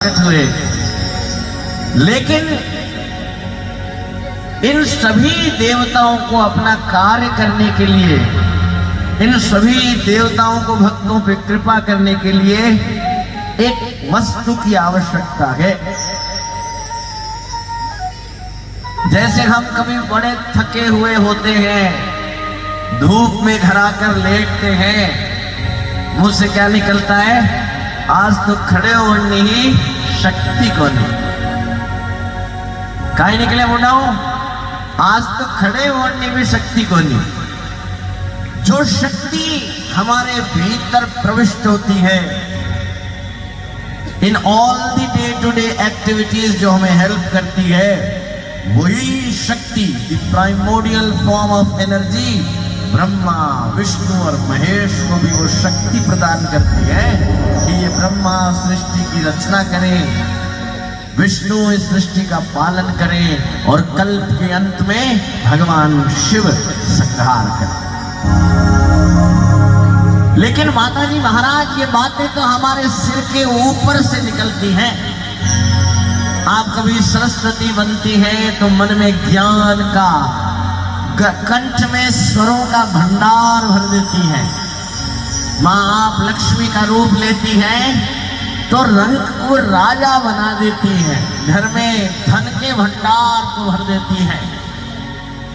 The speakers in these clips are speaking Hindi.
हुए, लेकिन इन सभी देवताओं को अपना कार्य करने के लिए, इन सभी देवताओं को भक्तों पे कृपा करने के लिए एक वस्तु की आवश्यकता है। जैसे हम कभी बड़े थके हुए होते हैं, धूप में घर आकर लेटते हैं, मुंह से क्या निकलता है? आज तो खड़े होने ही शक्ति को नहीं। काहे निकले मुंडाओ? आज तो खड़े होने भी शक्ति को नहीं। जो शक्ति हमारे भीतर प्रविष्ट होती है in all the day to day activities, जो हमें हेल्प करती है, वही शक्ति, the primordial form of energy, Brahma Vishnu और महेश को भी वो शक्ति प्रदान करती है कि ये ब्रह्मा सृष्टि की रचना करें, विष्णु इस सृष्टि का पालन करें और कल्प के अंत में भगवान शिव संहार करें। लेकिन माताजी महाराज, ये बातें तो हमारे सिर के ऊपर से निकलती हैं। आप कभी सरस्वती बनती हैं तो मन में ज्ञान का, कंठ में स्वरों का भंडार भर देती है। माँ आप लक्ष्मी का रूप लेती हैं तो रंग को राजा बना देती है, घर में धन के भंडार को भर देती है।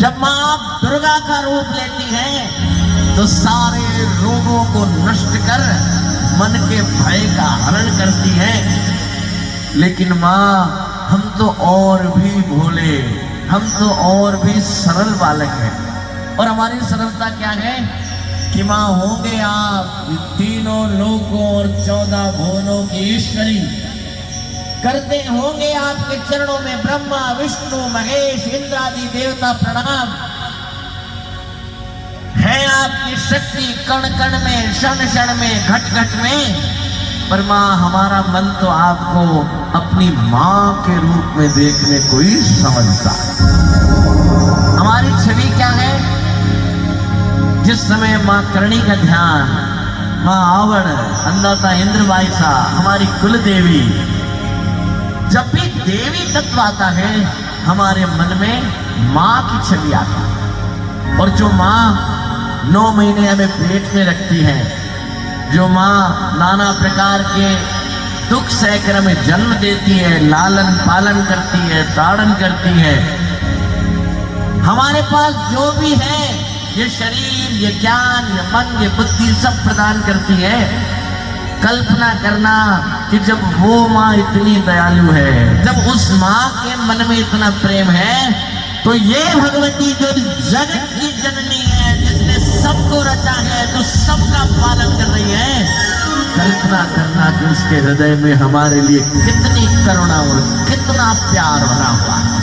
जब माँ आप दुर्गा का रूप लेती हैं तो सारे रोगों को नष्ट कर मन के भय का हरण करती है। लेकिन माँ हम तो और भी भोले, हम तो और भी सरल बालक हैं। और हमारी सरलता क्या है कि माँ होंगे आप तीनों लोकों और 14 भुवनों की ईश्वरी, करते होंगे आपके चरणों में ब्रह्मा विष्णु महेश इंद्र आदि देवता प्रणाम। है आपकी शक्ति कण कण में, क्षण क्षण में, घट घट में। पर माँ हमारा मन तो आपको अपनी माँ के रूप में देखने को ही समझता है। हमारी छवि क्या है? जिस समय माँ करणी का ध्यान, माँ आवड़, अन्नदाता इंद्रवाइसा, हमारी कुल देवी, जब भी देवी तत्व आता है हमारे मन में माँ की छवि आता है। और जो माँ 9 महीने हमें पेट में रखती है, जो माँ नाना प्रकार के दुख सहकर हमें जन्म देती है, लालन पालन करती है, ताड़न करती है, हमारे पास जो भी है, ये शरीर, ये ज्ञान, ये मन, ये बुद्धि सब प्रदान करती है। कल्पना करना कि जब वो माँ इतनी दयालु है, जब उस माँ के मन में इतना प्रेम है, तो ये भगवती जो जगत की जननी है, जिसने सबको रचा है, जो सबका पालन कर रही है, कल्पना करना कि उसके हृदय में हमारे लिए कितनी करुणा और कितना प्यार बना हुआ है।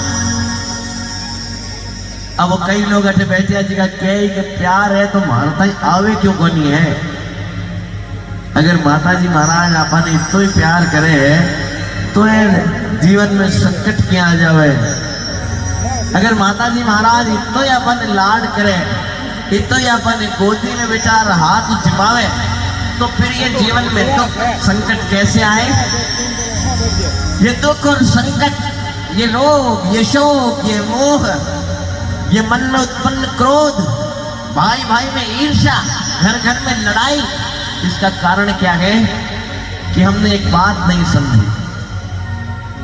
अब कई लोग अठे बैठे जी का के प्यार है तो मारता ही आवे क्यों कोनी है? अगर माताजी महाराज आपने इतो ही प्यार करे तो जीवन में संकट क्या आ जावे। अगर माताजी महाराज इतो ही अपन लाड करे, इतो ही अपन गोदी में बिचार हाथ झुकावे, तो फिर ये जीवन में दुख संकट कैसे आए? ये दुख और संकट, ये रोग, ये शोक, ये मोह, ये मन में उत्पन्न क्रोध, भाई भाई में ईर्ष्या, घर घर में लड़ाई, इसका कारण क्या है? कि हमने एक बात नहीं समझी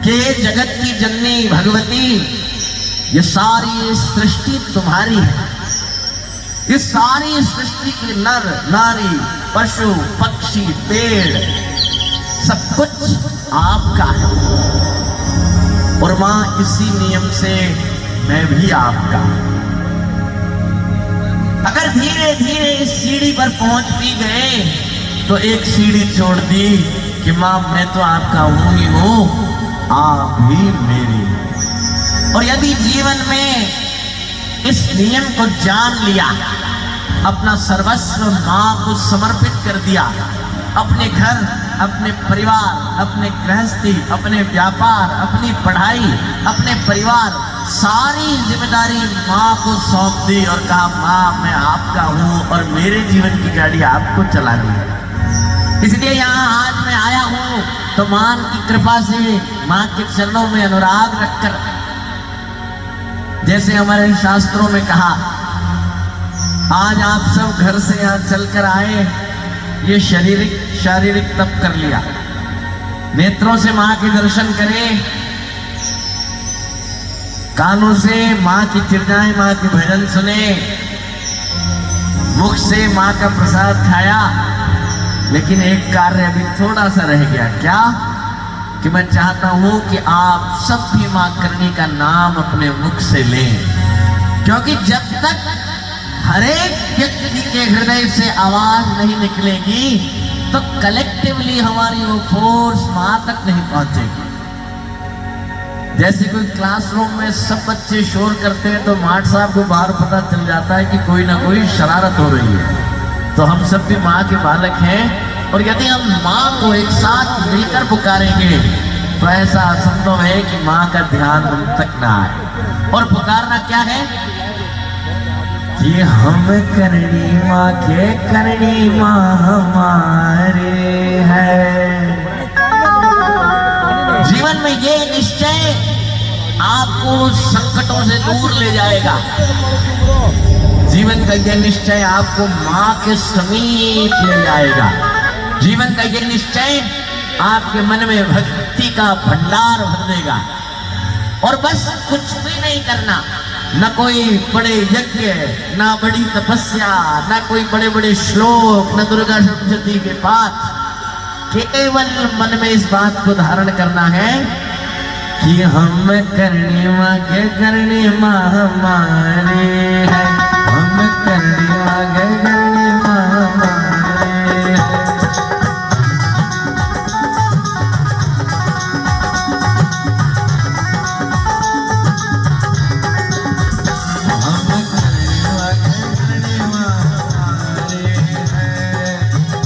कि जगत की जननी भगवती, ये सारी सृष्टि तुम्हारी है। इस सारी सृष्टि के नर नारी, पशु पक्षी, पेड़, सब कुछ आपका है। और मां इसी नियम से मैं भी आपका। अगर धीरे धीरे इस सीढ़ी पर पहुंच भी गए तो एक सीढ़ी छोड़ दी कि मां मैं तो आपका हूं ही हूं, आप भी मेरी। और यदि जीवन में इस नियम को जान लिया, अपना सर्वस्व मां को समर्पित कर दिया, अपने घर, अपने परिवार, अपने गृहस्थी, अपने व्यापार, अपनी पढ़ाई, अपने परिवार, सारी जिम्मेदारी माँ को सौंप दी और कहा माँ मैं आपका हूँ और मेरे जीवन की गाड़ी आपको चलानी है। इसलिए यहाँ आज मैं आया हूँ तो मां की कृपा से, मां के चरणों में अनुराग रखकर, जैसे हमारे शास्त्रों में कहा, आज आप सब घर से यहां चलकर आए, ये शारीरिक तप कर लिया, नेत्रों से मां के दर्शन करें, कानों से मां की चिरजाएं, मां के भजन सुने, मुख से मां का प्रसाद खाया। लेकिन एक कार्य अभी थोड़ा सा रह गया। क्या? कि मैं चाहता हूं कि आप सब भी मां करणी का नाम अपने मुख से लें, क्योंकि जब तक हर एक व्यक्ति के हृदय से आवाज नहीं निकलेगी तो कलेक्टिवली हमारी वो फोर्स मां तक नहीं पहुंचेगी। जैसे कोई क्लासरूम में सब बच्चे शोर करते हैं तो मास्टर साहब को बाहर पता चल जाता है कि कोई ना कोई शरारत हो रही है। तो हम सब भी माँ के बालक हैं, और यदि हम माँ को एक साथ मिलकर पुकारेंगे तो ऐसा असंभव है कि माँ का ध्यान हम तक ना आए। और पुकारना क्या है? कि हम करणी माँ के, करणी माँ हमारे है। जीवन में ये निश्चय आपको संकटों से दूर ले जाएगा। जीवन का यह निश्चय आपको मां के समीप ले जाएगा। जीवन का यह निश्चय आपके मन में भक्ति का भंडार भर देगा। और बस कुछ भी नहीं करना, न कोई बड़े यज्ञ, न बड़ी तपस्या, न कोई बड़े बड़े श्लोक, न दुर्गा सप्तशती के पाठ। केवल मन में इस बात को धारण करना है कि हम करणी माँ के, करणी माँ हमारे है। हम करणी माँ के,